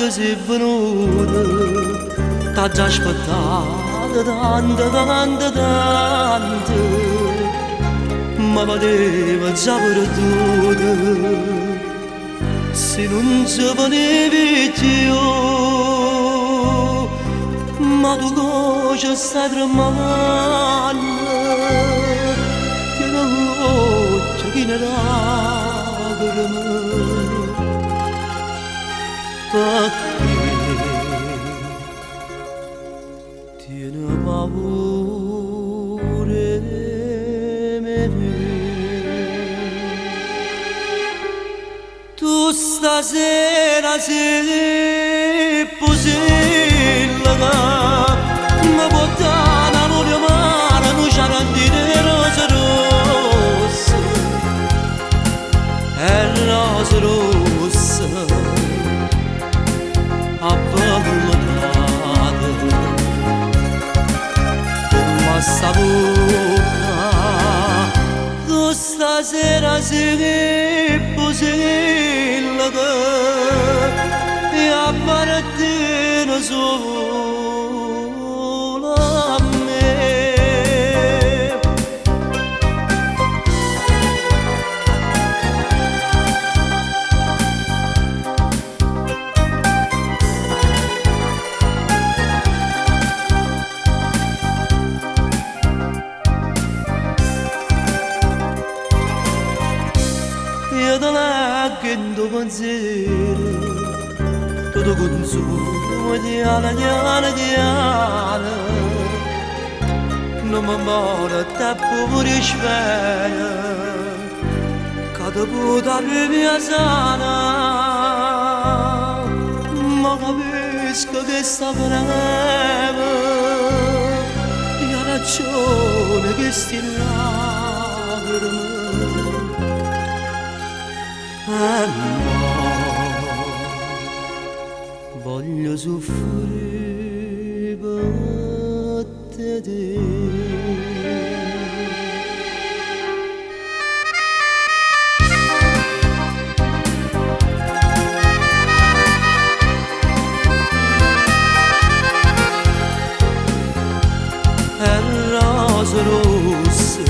sei venuta, t'ha già aspettato tanto, ma poteva già perduta, se non ci venevi più, ma tu cosa stai tremando, che non c'è chi ne lacrime. Perché tiene paura di me. Tu stasera sei possibile che mi porta una nuova mano, non c'è di rose rosse, e rose rosse abbandonate, ma sta bocca, tu stasera sei possibile che appartiene solo a me. Io te leggo pensiero, tutto consumo diana, non mi muore tempo pure sveglia, che ti può dare mia sana, ma capisco che sta breve, e ha ragione che sti lacrime. Voglio soffrire per te. E rose rosse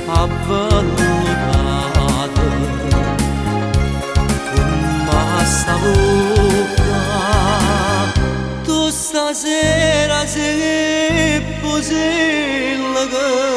avvellate, sta bocca, tu stasera sei possibile che